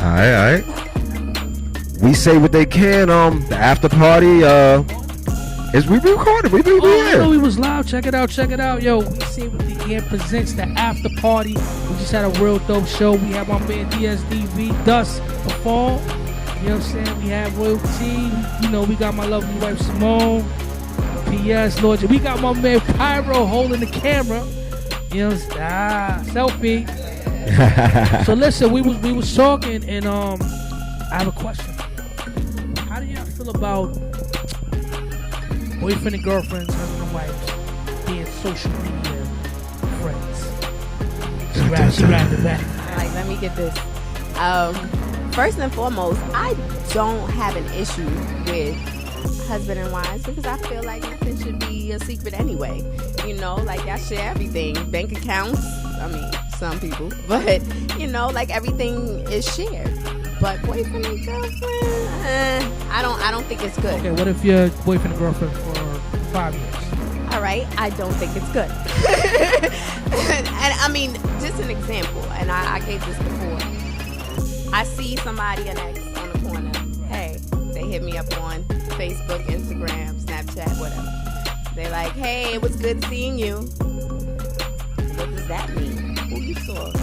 Alright. We say what they can. The after party. Is we recorded? We know we was live. Check it out. Yo, we say what they can presents the after party. We just had a real dope show. We have my man DSDV Duss perform. You know what I'm saying? We have Royal T. We got my lovely wife Simone. P.S. Lord, we got my man Pyro holding the camera. You know, selfie. So listen, we was talking, and I have a question. How do y'all feel about boyfriend and girlfriends, husband and wives, being social media friends? She wrapped it back. All right, let me get this. First and foremost, I don't have an issue with husband and wives because I feel like nothing should be a secret anyway. Like y'all share everything, bank accounts. I mean, some people, but like everything is shared. But boyfriend and girlfriend, I don't think it's good. Okay, what if you're boyfriend and girlfriend for 5 years? All right, I don't think it's good. And I mean, just an example, and I gave this before. I see somebody, an ex on the corner. Hey, they hit me up on Facebook, Instagram, Snapchat, whatever. They're like, hey, it was good seeing you. What does that mean? Who you saw? You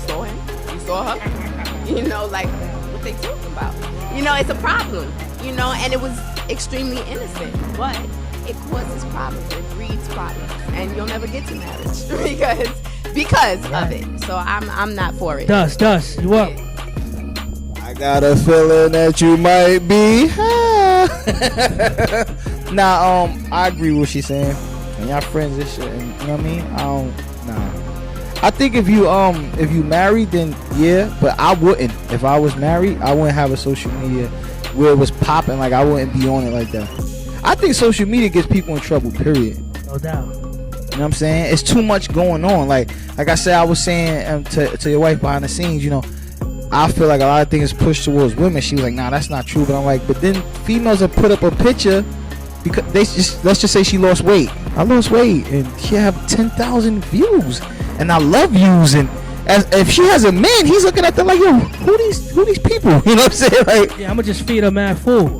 saw him? You saw her? Like, what they talking about? It's a problem, and it was extremely innocent, but it causes problems. It breeds problems, and you'll never get to marriage because of it. So I'm not for it. Duss, you up? I got a feeling that you might be. Nah, I agree with what she's saying. And y'all friends and shit, and you know what I mean? Nah. I think if you married, then yeah, but I wouldn't. If I was married, I wouldn't have a social media where it was popping. Like, I wouldn't be on it like that. I think social media gets people in trouble, period. No doubt. You know what I'm saying? It's too much going on. Like I said, I was saying to your wife behind the scenes, I feel like a lot of things pushed towards women. She was like, nah, that's not true. But I'm like, but then females have put up a picture because let's just say she lost weight. I lost weight and she have 10,000 views. And I love views. And if she has a man, he's looking at them like, yo, who these people? You know what I'm saying? Like, yeah, I'm gonna just feed her mad food.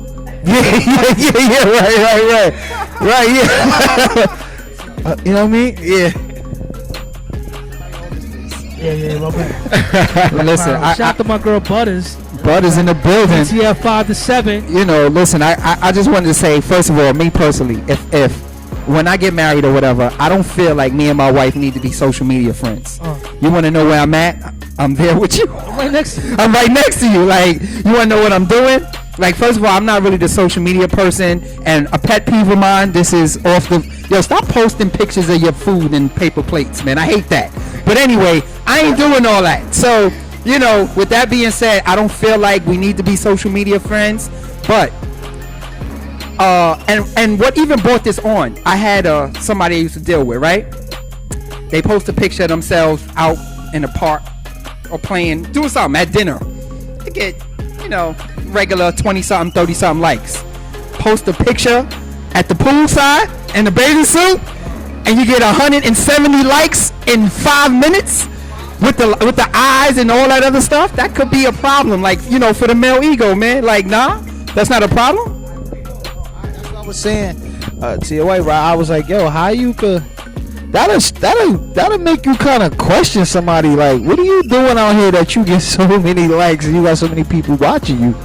Yeah, right, yeah. You know what I mean? Yeah. Yeah, my bad. Listen, shout out to my girl Butters. Butters in the building. TF 5 to 7. Listen, I just wanted to say, first of all, me personally, if when I get married or whatever, I don't feel like me and my wife need to be social media friends. You want to know where I'm at? I'm there with you. I'm right next to you. I'm right next to you. Like, you want to know what I'm doing? Like, first of all, I'm not really the social media person, and a pet peeve of mine, this is off the... Yo, stop posting pictures of your food in paper plates, man. I hate that. But anyway, I ain't doing all that. So, with that being said, I don't feel like we need to be social media friends. But, and what even brought this on, I had somebody I used to deal with, right? They post a picture of themselves out in the park or doing something at dinner. They get, regular 20-something, 30-something likes. Post a picture at the poolside in the bathing suit, and you get 170 likes in 5 minutes with the eyes and all that other stuff. That could be a problem, like, for the male ego, man. Like, nah, that's not a problem. That's what I was saying to your wife, right? I was like, yo, how you could... That'll make you kind of question somebody. Like, what are you doing out here that you get so many likes and you got so many people watching you?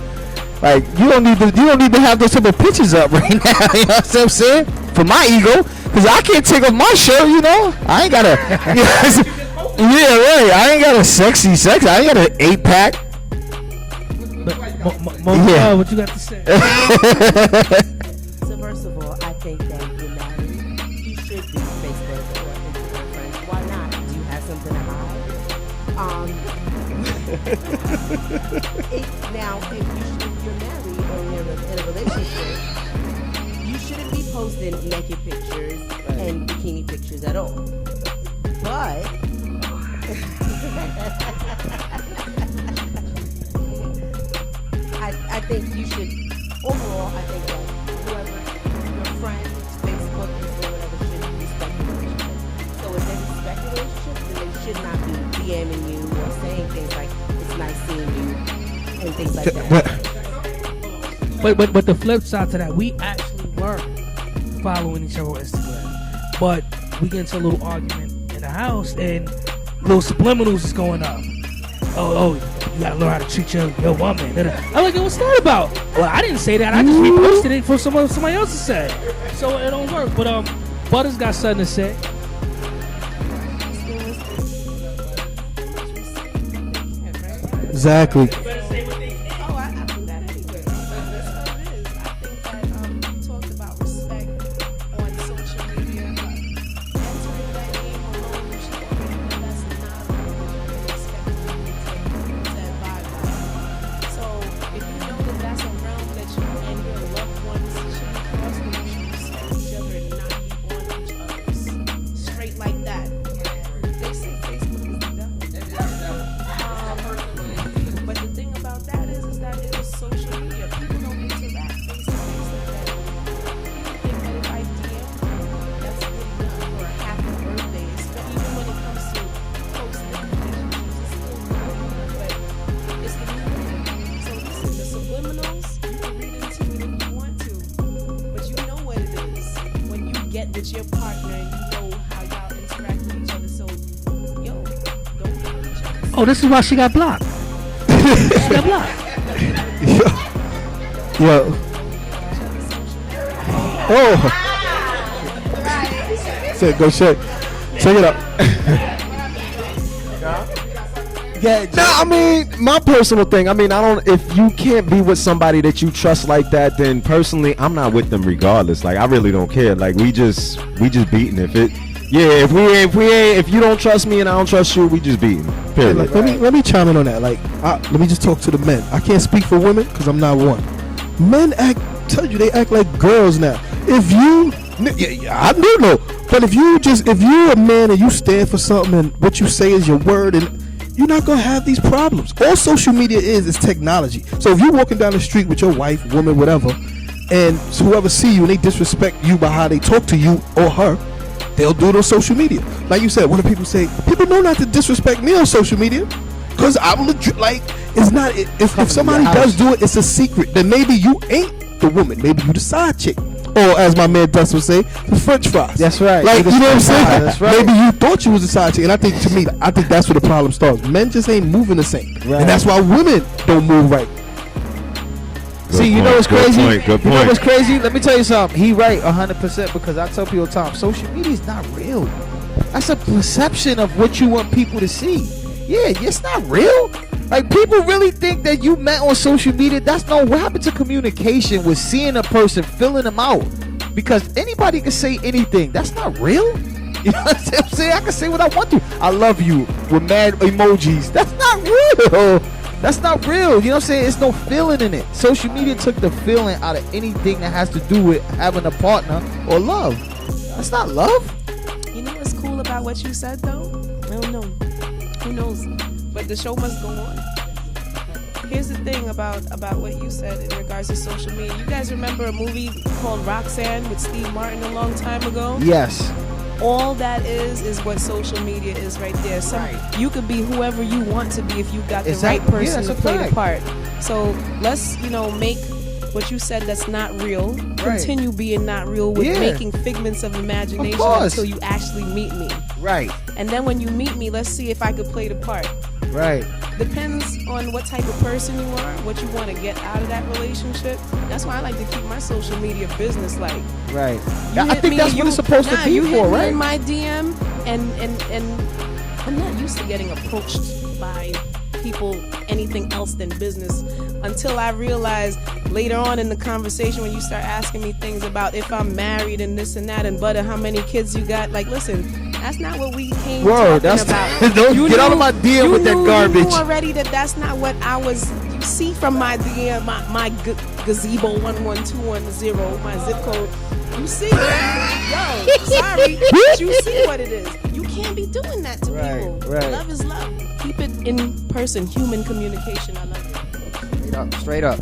Like, you don't need to have those type of pictures up right now. You know what I'm saying? For my ego, because I can't take off my shirt. I ain't got a. Yeah, right. I ain't got a sexy sex. I ain't got an 8-pack. Yeah. What you got to say? So first of all, I think that you're married. You should be Facebook or Instagram friends. Why not? Do you have something to hide? Now, if you're married or you're in a relationship, you shouldn't be posting naked pictures and bikini pictures at all. But I think you should. Overall, I think that whoever your friends, Facebook, Instagram, whatever, should respect the relationship. So if they respect the relationship, then they should not be DMing you or saying things like, "It's nice seeing you," and things like that. But the flip side to that, we actually were following each other on Instagram, but we get into a little argument in the house, and little subliminals is going up. Oh, you gotta learn how to treat your woman. I'm like, what's that about? Well, I didn't say that. I just reposted it for somebody else to say. So it don't work. But Butters got something to say. Exactly. Oh, I do that anyway. That's what it is. I think that you talked about respect on social media. Entering that game alone, you should already know that's not to abide by. So if you know that that's a realm that you and your loved ones should cross, then you should respect each other and not be on each other's. Straight like that. They say Facebook is the devil. But the thing about that is that it is social media. People don't interact face to face like that. People think that if I DM, that's good enough for a happy birthday. But even when it comes to close relationships, it's still good enough. But it's the new way. So listen, the subliminals, you can read into it if you want to. But you know what it is when you get with your partner and you know how y'all interact with each other. So, yo, don't be on each other. Oh, this is why she got blocked. She got blocked. Yo. Oh. Say, go check it out. Yeah, I mean, my personal thing. I mean, I don't. If you can't be with somebody that you trust like that, then personally, I'm not with them regardless. Like, I really don't care. Like, we just beating. If you don't trust me and I don't trust you, we just beating. Period. Like, let me chime in on that. Like, let me just talk to the men. I can't speak for women because I'm not one. Men they act like girls now. If you, I do know, but if you're a man and you stand for something and what you say is your word, and you're not gonna have these problems. All social media is technology. So if you're walking down the street with your wife, woman, whatever, and whoever see you and they disrespect you by how they talk to you or her, they'll do it on social media. Like you said, what do people say? People know not to disrespect me on social media. Because I'm legit, like, it's not, if somebody does do it, it's a secret. Then maybe you ain't the woman. Maybe you the side chick. Or as my man Duss would say, the French fries. That's right. Like, you know what I'm saying? That's right. Maybe you thought you was a side chick. And I think, to me, that's where the problem starts. Men just ain't moving the same. Right. And that's why women don't move right. See, you know what's crazy? Good You know point. what's crazy? Let me tell you something. He right 100% because I tell people all the time, social media is not real. That's a perception of what you want people to see. Yeah, it's not real. Like, people really think that you met on social media. That's no, what happened to communication with seeing a person, filling them out? Because anybody can say anything. That's not real. You know what I'm saying? I can say what I want to. I love you with mad emojis. That's not real. That's not real. You know what I'm saying? It's no feeling in it. Social media took the feeling out of anything that has to do with having a partner or love. That's not love. You know what's cool about what you said, though? I don't know. Who knows? But the show must go on. Here's the thing about what you said in regards to social media. You guys remember a movie called Roxanne with Steve Martin a long time ago? Yes. All that is what social media is right there. You could be whoever you want to be if you got the right person to play the part. So let's, make what you said that's not real continue being not real with making figments of imagination until you actually meet me. Right. And then when you meet me, let's see if I could play the part. Right. Depends on what type of person you are, what you want to get out of that relationship. That's why I like to keep my social media business like. Right. You I hit think me that's and what it's supposed to be you hit for, me right? in my DM, and I'm not used to getting approached by people anything else than business until I realize later on in the conversation when you start asking me things about if I'm married and this and that and butter how many kids you got. Like, listen, that's not what we came talking about. Don't get out of my DM with that garbage. You knew already that's not what I was. You see from my DM, my gazebo 11210, my zip code. You see, yo, sorry, but you see what it is. You can't be doing that to people. Right. Love is love. Keep it in person, human communication. I love it. Straight up.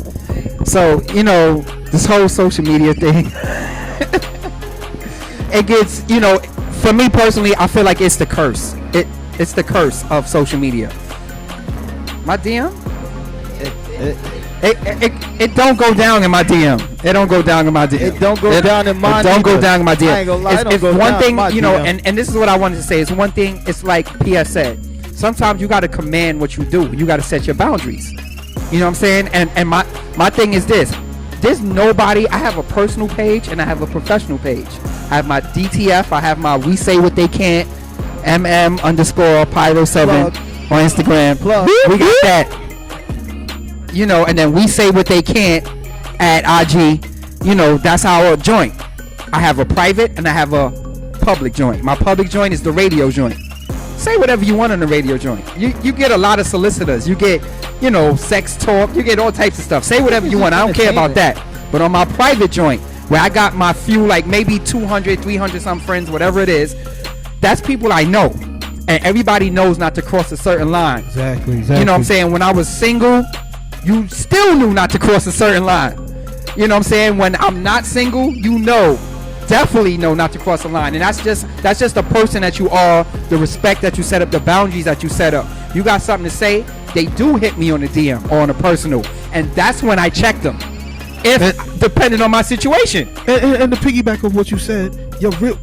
So, this whole social media thing, it gets, for me personally, I feel like it's the curse. It's the curse of social media. My DM, It don't go down in my DM. It don't go down in my DM. It don't go down in mine. It don't go either. down in my DM. I ain't gonna lie, it don't It's go one down thing, in my you know, DM. and this is what I wanted to say. It's one thing. It's like P.S. said. Sometimes you got to command what you do. You got to set your boundaries. You know what I'm saying? And my thing is this. There's nobody. I have a personal page and I have a professional page. I have my DTF. I have my We Say What They Can't. MM_Pyro7 Plug. on Instagram. Plug. We got that. You know, and then We Say What They Can't at IG. You know, that's our joint. I have a private and I have a public joint. My public joint is the radio joint. Say whatever you want on the radio joint. You get a lot of solicitors. You get, you know, sex talk. You get all types of stuff. Say whatever you want. I don't care about that. But on my private joint, where I got my few, like maybe 200, 300 some friends, whatever it is, that's people I know. And everybody knows not to cross a certain line. Exactly. You know what I'm saying? When I was single, you still knew not to cross a certain line. You know what I'm saying? When I'm not single, you know, definitely know not to cross a line. And that's just the person that you are, the respect that you set up, the boundaries that you set up. You got something to say, they do hit me on the DM or on a personal. And that's when I check them. Depending on my situation. And to piggyback of what you said,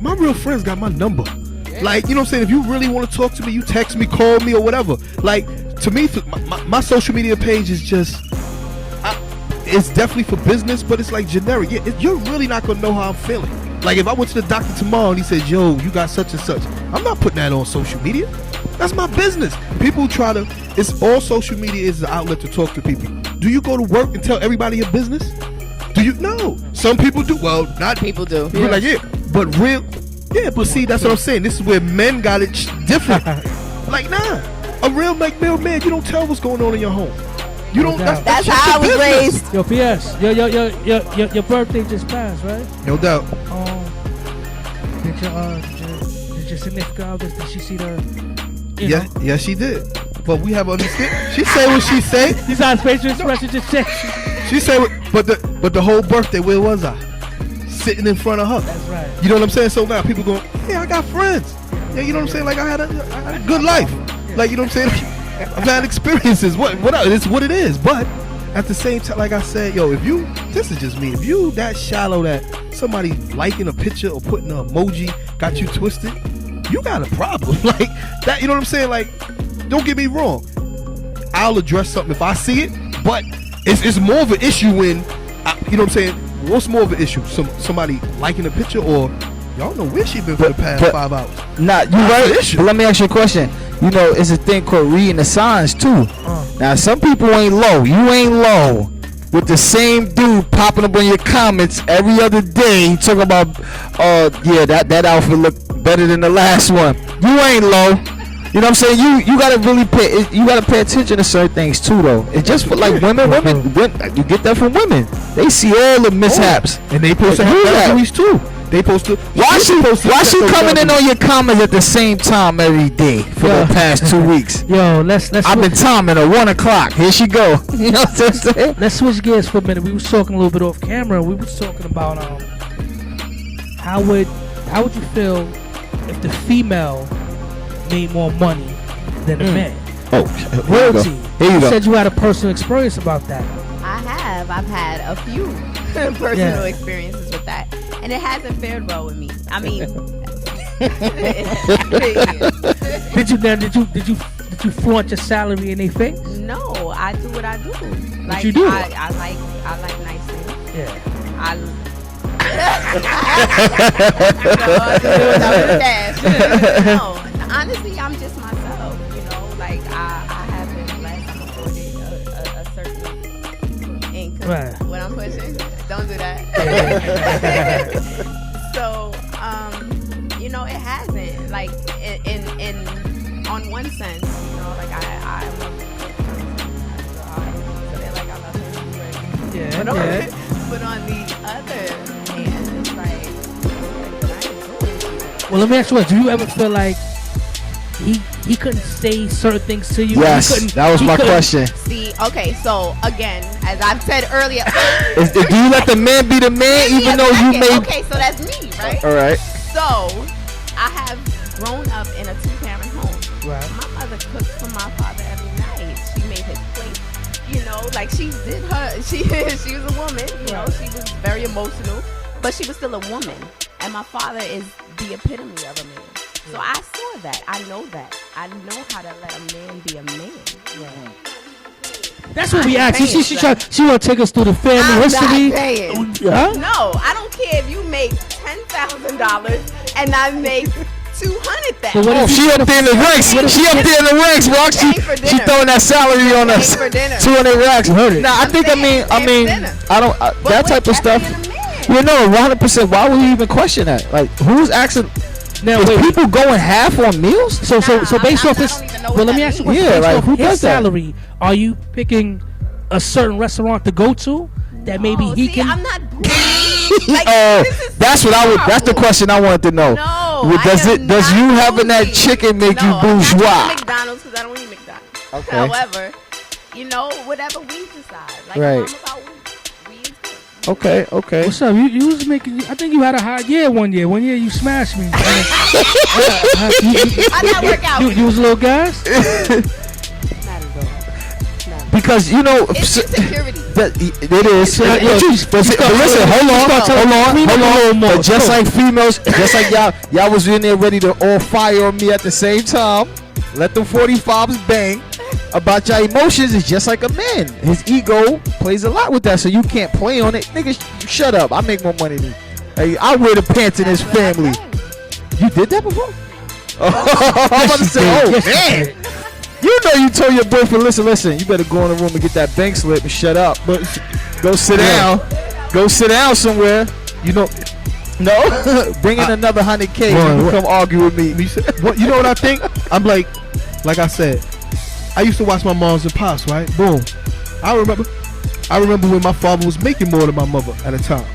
my real friends got my number. Like, you know what I'm saying? If you really want to talk to me, you text me, call me, or whatever. Like, to me, my social media page is just, it's definitely for business, but it's like generic. You're really not going to know how I'm feeling. Like, if I went to the doctor tomorrow and he says, yo, you got such and such, I'm not putting that on social media. That's my business. People try to, it's all social media is an outlet to talk to people. Do you go to work and tell everybody your business? Do you? No. Some people do. Well, not People do. We're like, yeah, but but see, that's what I'm saying. This is where men got it different. Like, nah, a real male man, you don't tell what's going on in your home. You don't. That's how I was raised. Yo, P.S. Your birthday just passed, right? No doubt. Did your significant other, did she see the? Yeah, she did. But we have understood. She say what she say. These are facial expressions just check. She say what, but the whole birthday, where was I? Sitting in front of her. That's right. You know what I'm saying? So now people going, yeah, I got friends. Yeah, you know what I'm saying? Like I had a good life. Like, you know what I'm saying? I've had experiences. It's what it is. But at the same time, like I said, yo, this is just me. If you that shallow that somebody liking a picture or putting an emoji got you twisted, you got a problem. Like that, you know what I'm saying? Like, don't get me wrong. I'll address something if I see it, but it's more of an issue when, you know what I'm saying? What's more of an issue? Somebody liking a picture, or y'all know where she been for the past 5 hours? Nah, you right. But let me ask you a question. You know, it's a thing called reading the signs too. Now, some people ain't low. You ain't low. With the same dude popping up on your comments every other day, talking about, yeah, that outfit looked better than the last one. You ain't low. You know what I'm saying? You gotta really pay attention to certain things too, though. It's just for like women. You get that from women. They see all the mishaps, and they supposed to have boundaries too. They supposed to. Why she coming in on your comments at the same time every day for the past 2 weeks? Yo, let's. I've been timing her 1 o'clock. Here she go. You know what I'm saying? Let's switch gears for a minute. We was talking a little bit off camera. We was talking about how would you feel if the female made more money than the man? Oh, royalty. Here you go. Said you had a personal experience about that. I have. I've had a few personal experiences with that, and it hasn't fared well with me. I mean, did you flaunt your salary in their face? No, I do what I do. What you do? I like nice things. Yeah. No, honestly, I'm just myself. You know, like I have been blessed. I'm afforded a certain income. Right. What I'm pushing, don't do that. So, you know, it hasn't. Like in on one sense, you know, like I'm a good person. So they're like, I love him. Yeah. But on the other hand, it's like, well, let me ask you this. Do you ever feel like he couldn't say certain things to you? Yes, that was my question. See, okay, so again, as I've said earlier, do you let the man be the man even though you may? Okay, so that's me, right? All right. So I have grown up in a 2-parent home. Right. My mother cooked for my father every night. She made his plate. You know, like she did her. She was a woman. You know, she was very emotional, but she was still a woman. And my father is the epitome of a man. So I saw that. I know that. I know how to let a man be a man. That's what we asked. She want to take us through the family I'm history. not paying. Huh? No, I don't care if you make $10,000 and I make $200,000. Oh, she up there in the ranks. She up there in the ranks, Rock. She throwing that salary on us. 200 racks. Heard it. Nah, I think. I don't. That type of stuff. You know, 100%. Why would you even question that? Like, who's asking? Now, wait, people going half on meals? So based off this, well, let me ask you a question. Yeah, like, off who his does that? salary, are you picking a certain restaurant to go to that maybe he can? I'm not like, that's what I would. That's the question I wanted to know. No, Does you having that chicken make you bourgeois? I'm not McDonald's because I don't eat McDonald's. Okay. However, you know, whatever we decide, like Right. I'm about we is good. Okay. What's up? You was making. I think you had a hot year one year. One year you smashed me. I not work out. You was a little gas. Not at all. No. Because you know, It's insecurity. it is. Listen, hold on. more. But just like females, just like y'all was in there ready to all fire on me at the same time. Let them 45s bang. About your emotions is just like a man. His ego plays a lot with that, so you can't play on it. Nigga, shut up. I make more money than you. Hey, I wear the pants in his family. You did that before? I'm about to say, man. You know you told your boyfriend, listen, you better go in the room and get that bank slip and shut up. But go sit down. Go sit down somewhere. You know, no. Bring in another 100K and come argue with me. You know what I think? I'm like I said, I used to watch my moms and pops, right? Boom. I remember when my father was making more than my mother at a time.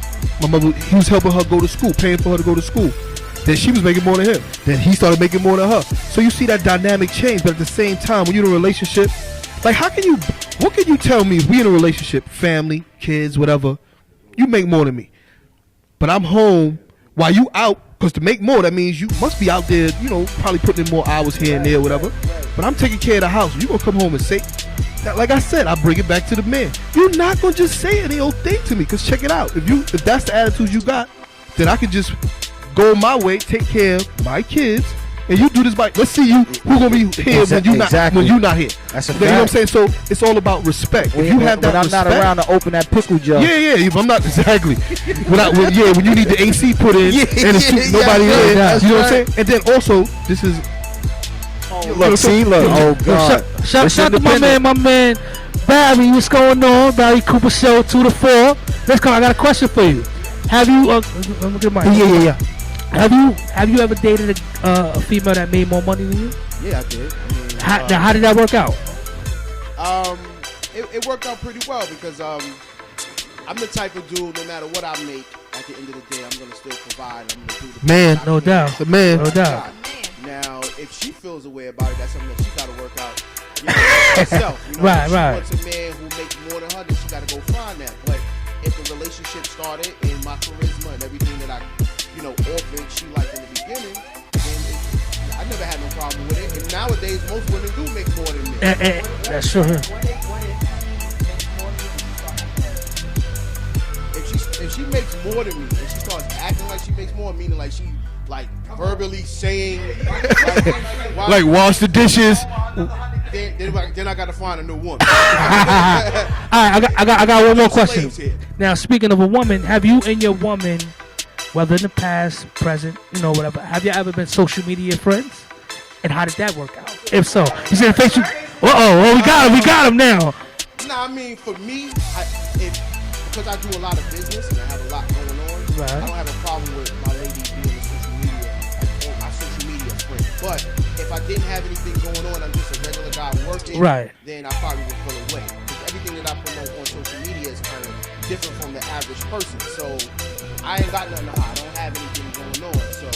My mother, he was helping her go to school, paying for her to go to school. Then she was making more than him. Then he started making more than her. So you see that dynamic change, but at the same time, when you're in a relationship, like what can you tell me if we in a relationship, family, kids, whatever, you make more than me. But I'm home while you out, because to make more, that means you must be out there, you know, probably putting in more hours here and there, whatever. But I'm taking care of the house. You gonna come home and say, like I said, I bring it back to the man. You're not gonna just say any old thing to me, because check it out. If that's the attitude you got, then I can just go my way, take care of my kids, and you do this by. Let's see who gonna be here when you're not here. That's a fact. You know what I'm saying? So it's all about respect. If you have that I'm respect, not around to open that pickle jar. yeah. If I'm not exactly. when you need the AC put in and it's nobody in. You know what I'm saying? And then also, this is. Oh God! Shout out to my man Barry. What's going on? Barry Cooper Show 2 to 4. Let's come. I got a question for you. Have you? Let me get my. Yeah. Have you ever dated a female that made more money than you? Yeah, I did. How did that work out? It worked out pretty well because I'm the type of dude. No matter what I make, at the end of the day, I'm gonna still provide. I'm gonna do the Man, No doubt. the man. No doubt. Now, if she feels a way about it, that's something that she got to work out herself. You know, Right. If she wants a man who makes more than her, then she got to go find that. But if the relationship started and my charisma and everything that I, offered, she liked in the beginning, then I never had no problem with it. And nowadays, most women do make more than men. That's true. If she makes more than me and she starts acting like she makes more, meaning like she verbally saying Like wash the dishes. then I gotta find a new woman. All right, I got one more question. Slaves here. Now, speaking of a woman, have you and your woman, whether in the past, present, whatever, have you ever been social media friends? And how did that work out? If so, you said Facebook. We got him now. Nah, I mean, for me, because I do a lot of business and I have a lot going on, Right. I don't have a problem with my lady being a social media, my social media friend. But if I didn't have anything going on, I'm just a regular guy working, Right. then I probably would pull away. Because everything that I promote on social media is kind of different from the average person. So I ain't got nothing to hide. I don't have anything going on. So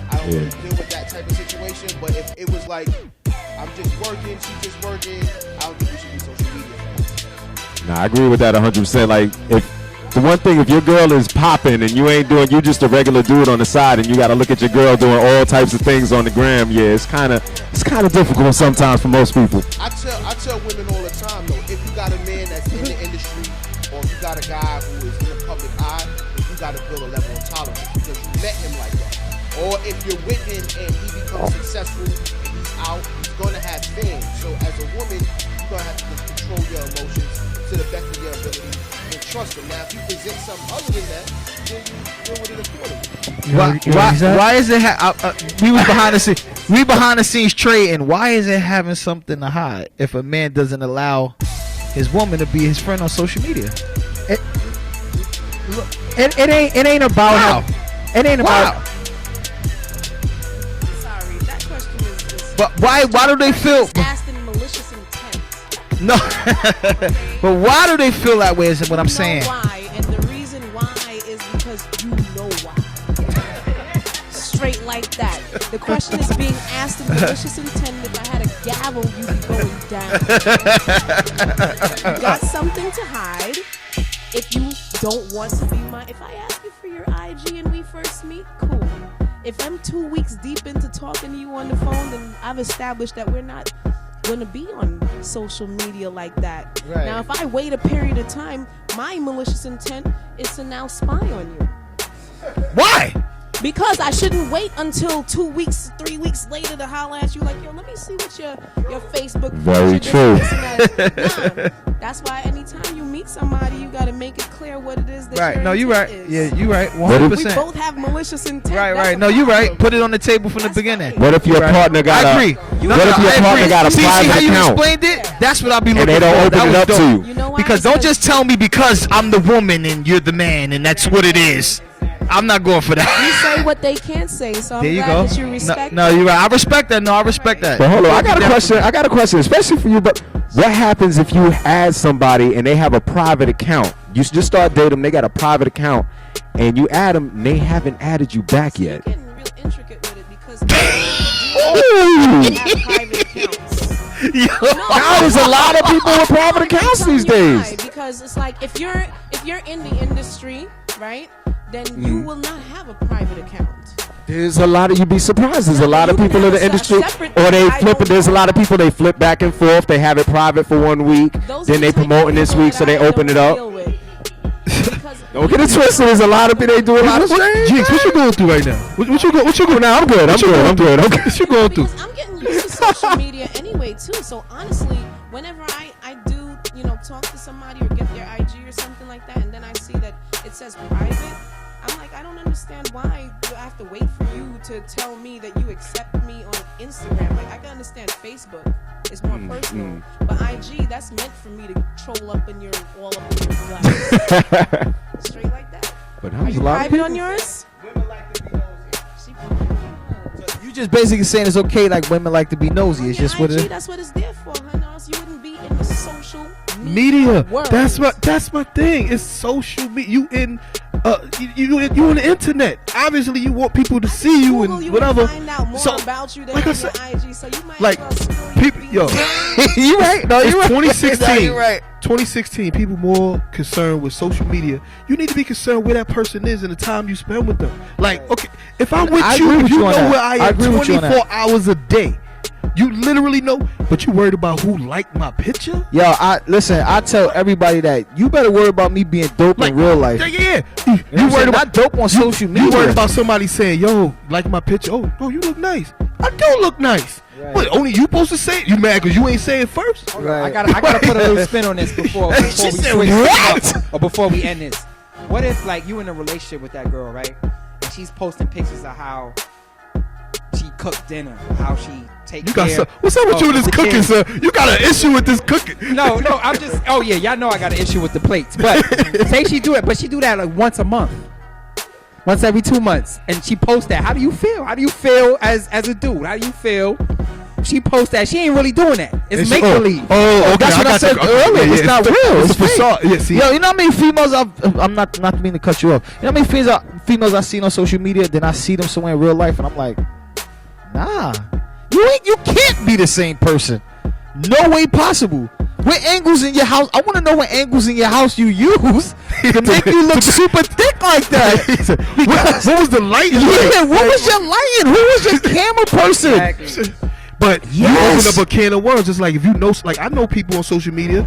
I don't really deal with that type of situation. But if it was like, I'm just working, she's just working, I don't think we should be social media friends. Nah, I agree with that 100%. Like, if your girl is popping and you just a regular dude on the side, and you got to look at your girl doing all types of things on the gram, it's kind of difficult sometimes for most people. I tell women all the time though, if you got a man that's in the industry, or if you got a guy who is in the public eye, you got to build a level of tolerance because you met him like that. Or if you're with him and he becomes successful and he's out, he's going to have fans. So as a woman, you're going to have to just control your emotions to the best of your ability and trust him. Now, if you present something other than that, then you deal with it accordingly. Why is it? We was behind the scenes. We behind the scenes trading. Why is it having something to hide if a man doesn't allow his woman to be his friend on social media? It ain't about how. It ain't about. Sorry, that question is. But why do they feel? Asked in malicious intent. No. But why do they feel that way? Is what I'm saying. Why? And the reason why is because you know why. Straight like that. The question is being asked in malicious intent. If I had a gavel, you'd be going down. You got something to hide. If you don't want to be if I ask you for your IG and we first meet, cool. If I'm 2 weeks deep into talking to you on the phone, then I've established that we're not going to be on social media like that. Right. Now, if I wait a period of time, my malicious intent is to now spy on you. Why? Because I shouldn't wait until 2 weeks, 3 weeks later to holler at you like, yo, let me see what your Facebook. Very true. Nah, that's why anytime you meet somebody, you got to make it clear what it is that Right. your No, you're right. intent Yeah, is. you're right. We 100%. both have malicious intent. Right. That's Right. a No, you're right. problem. Put it on the table from the That's beginning. right. What if your partner got I a? agree. What if your partner got a see private how you account explained it? That's what I'll be looking and they don't for. open That it was up dope. to you? You know why? Because don't just tell me because I'm the woman and you're the man and that's what it is. I'm not going for you that. say what they can't say, so I'm There you glad go. that you respect. No, you're right. I respect that. No, I respect that. But hold on, I got a question, especially for you. But what happens if you add somebody and they have a private account? You just start dating them, they got a private account, and you add them, and they haven't added you back You're yet. getting real intricate with it because Ooh. they have private accounts. Now there's a lot of people with private accounts these days. Because it's like if you're in the industry, right, then you will not have a private account. There's a lot of, you'd be surprised. There's a lot of You can people in have the a industry, separate or they I flip don't it. There's a know. lot of people, they flip back and forth. They have it private for 1 week, Those then are they the type of promoting this people week, so that they I open it don't up. deal with. Because Don't get it twisted. There's a lot of people, they do a lot of things. Jinx, what you going through right now? What you going? Now I'm good. I'm good. What you going through? because I'm getting used to social media anyway too. So honestly, whenever I do, talk to somebody or get their IG or something like that, and then I see that it says private, I'm like, I don't understand why do I have to wait for you to tell me that you accept me on Instagram. Like I can understand Facebook is more personal, but IG, that's meant for me to troll up in your all up in your guts. Straight like that. But Are there's you a lot of private people. on yours? Women like to be nosy. She You just basically saying it's okay, like women like to be nosy. It's just what it IG, is. that's what it's there for, honey. Else you wouldn't be in the social Media. world. That's my thing. It's social media. You in you on the internet. Obviously, you want people to see you Google and you whatever. And find out more So, about you than like I on said, your IG, so you might like, as well spill people, your yo, You right? No, it's you right. 2016. No, you right. 2016. People more concerned with social media. You need to be concerned where that person is and the time you spend with them. Like, okay, if I'm with I you, agree with you you know on that. where I I am agree with you on 24 that. hours a day. You literally know, but you worried about who liked my picture? Yo, I tell everybody that you better worry about me being dope Like, in real life. Yeah. You, know what You I'm saying? worried about not dope on social media. You worried about somebody saying, "Yo, like my picture? Oh, you look nice. I do look nice." Right. But only you supposed to say it? You mad because you ain't say it first? Right. I gotta put a little spin on this before we She switch said, things up, or before we end this. What if like you in a relationship with that girl, right? And she's posting pictures of how she cooked dinner, how she take You got care. some, what's up with of you with this the cooking, kids. sir? You got an issue with this cooking? No, I'm just. Oh yeah, y'all know I got an issue with the plates. But say she do it, but she do that like once a month, once every 2 months, and she posts that. How do you feel? How do you feel as a dude? How do you feel? She posts that. She ain't really doing that. It's make believe. Oh, okay. That's what I got said you. earlier. Yeah, It's not real. It's It's a facade. Yeah, see. Yo, you know how many females I'm not meaning to cut you off. You know how many females I seen on social media, then I see them somewhere in real life, and I'm like, nah, you can't be the same person. No way possible. What angles in your house? I want to know what angles in your house you use to make you look super thick like that. What was the lighting? Yeah, what was your lighting? Who was your camera person? Exactly. But Yes. you open up a can of worms. It's like if you know, like I know people on social media,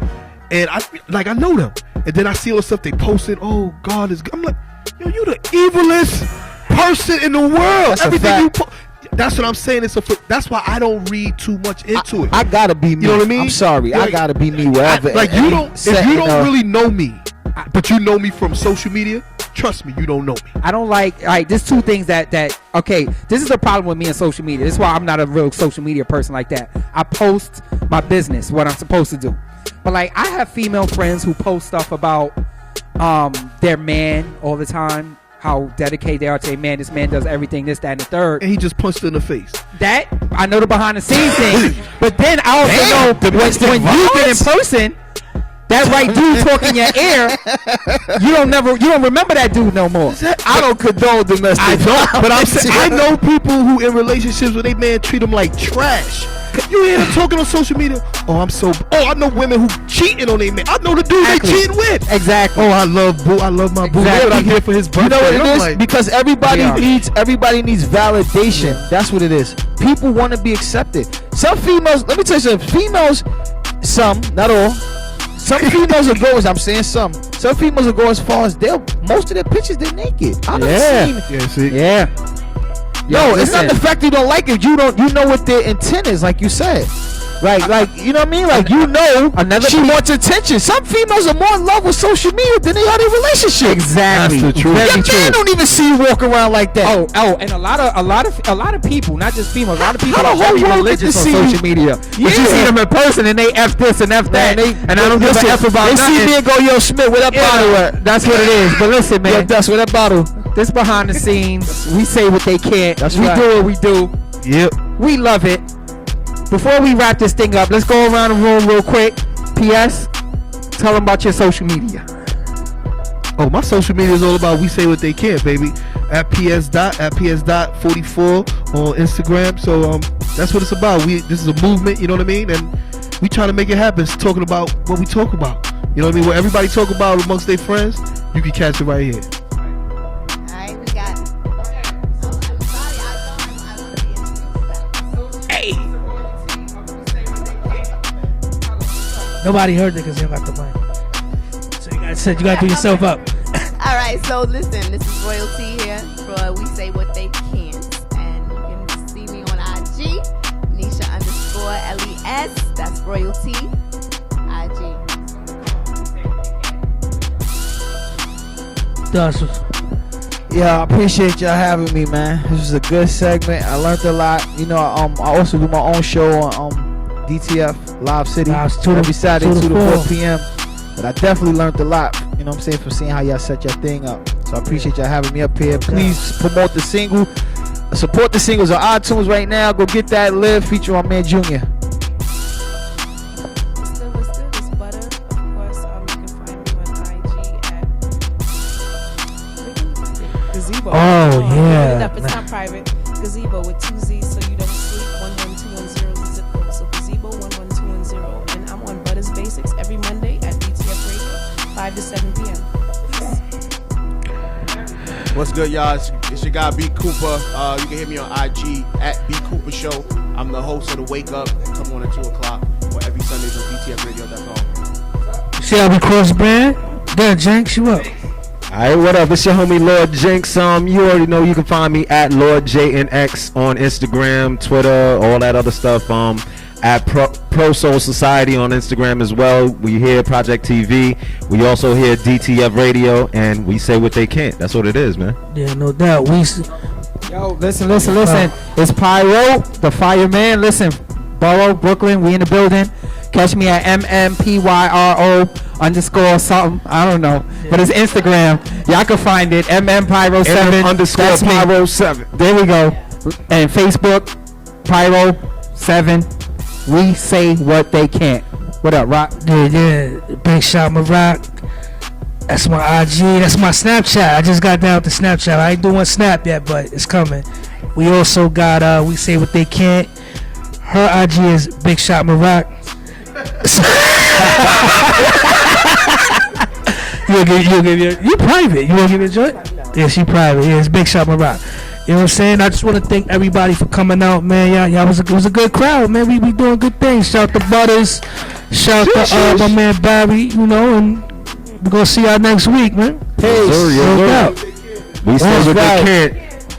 and I know them, and then I see all the stuff they posted. Oh, God is good. I'm like, yo, you the evilest person in the world. That's Everything you that's what I'm saying. That's why I don't read too much into it. I gotta be me. You know what I mean? I'm sorry. Like, I gotta be me wherever. If you don't really know me, but you know me from social media, trust me, you don't know me. I don't like. All right, there's two things that. Okay, this is the problem with me and social media. This is why I'm not a real social media person like that. I post my business, what I'm supposed to do. But like, I have female friends who post stuff about their man all the time. How dedicated they are to their man. This man does everything, this, that, and the third. And he just punched her in the face. That I know the behind the scenes thing, but then I also know when you get in person, that right dude talk in your ear, you don't remember that dude no more. I don't condone domestic. I don't, but I'm saying I know people who in relationships with their man treat them like trash. You hear them talking on social media? I know women who cheating on their man. I know the dude they cheating with. Exactly. Oh, I love my boo. Exactly. But I'm here for his birthday. You know what it is? Like, because everybody needs validation. That's what it is. People want to be accepted. Some females, let me tell you something. Females, some, not all. Some females will go as I'm saying some. Some females will go as far as most of their pictures they're naked. I done seen. yeah, see. Yeah. No, it's not the fact you don't like it. You know what their intent is, like you said. Like you know what I mean? Like she wants attention. Some females are more in love with social media than they are in relationship. Exactly. That's the truth. Your man don't even see you walk around like that. Oh, and a lot of people, not just females, a lot of people How are the whole very world religious get to on see social you? media. But you Yeah. see them in person and they F this and F that, and I don't give a F about They nothing. see me and go, yo, Smith, where that bottle at? That's what it is. But listen, man. Yo, Duss, where that bottle? This behind the scenes, we say what they can't. That's we right. do what we do. Yep. We love it. Before we wrap this thing up, let's go around the room real quick. P.S. Tell them about your social media. Oh, my social media is all about we say what they can, baby. At ps.44 on Instagram. So that's what it's about. This is a movement, you know what I mean? And we try to make it happen. It's talking about what we talk about. You know what I mean? What everybody talk about amongst their friends, you can catch it right here. Alright, we got. I'm sorry, I want to be introduced. Hey. Nobody heard it because they don't got the mic. So you gotta do yourself up. All right, so listen, this is Royalty here for We Say What They Can't, and you can see me on IG, Nisha_LES. That's Royalty IG. Duss. Yeah, I appreciate y'all having me, man. This was a good segment. I learned a lot. You know, I also do my own show on DTF Live City every Saturday 2 to 4 p.m. But I definitely learned a lot, you know what I'm saying, from seeing how y'all set your thing up. So I appreciate y'all having me up here. Please promote the single. Support the singles on iTunes right now. Go get that Live feature on Man Junior. What's good? It's Butter. Of course, you can find me on IG at Gazebo. Oh, yeah. Look it up. It's not private. Gazebo with 2 Z's so you don't sleep. 11210 zip code. So Gazebo 11210. And I'm on Butters Basics every Monday at DTF Radio, 5 to 7 p.m. What's good, y'all? It's your guy B Cooper. You can hit me on IG at B Cooper Show. I'm the host of the Wake Up. Come on at 2 o'clock or every Sundays on DTFradio.com. See how we cross brand? There, Jenks, you up? Alright, what up? It's your homie Lord Jinx. You already know you can find me at Lord JNX on Instagram, Twitter, all that other stuff. At Pro Soul Society on Instagram as well. We hear Project TV. We also hear DTF Radio, and we say what they can't. That's what it is, man. Yeah, no doubt. Yo, listen. It's Pyro, the fireman. Listen, Borough, Brooklyn, we in the building. Catch me at MMPYRO_ something. I don't know. Yeah. But it's Instagram. Y'all can find it. MMPyro7. _Pyro7. There we go. And Facebook, Pyro7. We say what they can't. What up, Rock? Yeah. Big Shot Maroc. That's my IG. That's my Snapchat. I just got down to Snapchat. I ain't doing Snap yet, but it's coming. We also got We Say What They Can't. Her IG is Big Shot Maroc. You private. You wanna give it a joint? Yeah, she private. Yeah, it's Big Shot Maroc. You know what I'm saying? I just want to thank everybody for coming out, man. Y'all it was a good crowd, man. We doing good things. Shout out to Butters. Shout out to my man Barry, you know, and we're gonna see y'all next week, man. Peace. No doubt. We say what they can't.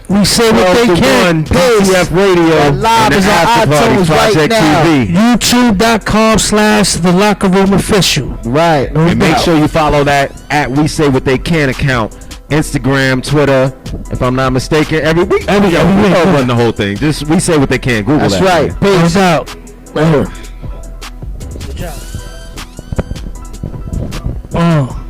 We say what they can. PTF Radio live and is the on AfterParty iTunes right Project now. TV. YouTube.com/The Locker Room Official. Right. And make sure you follow that at We Say What They Can account. Instagram, Twitter, if I'm not mistaken. Every week. We don't run the whole thing. Just We Say What They Can. Google That's that. right. Peace out. Good job.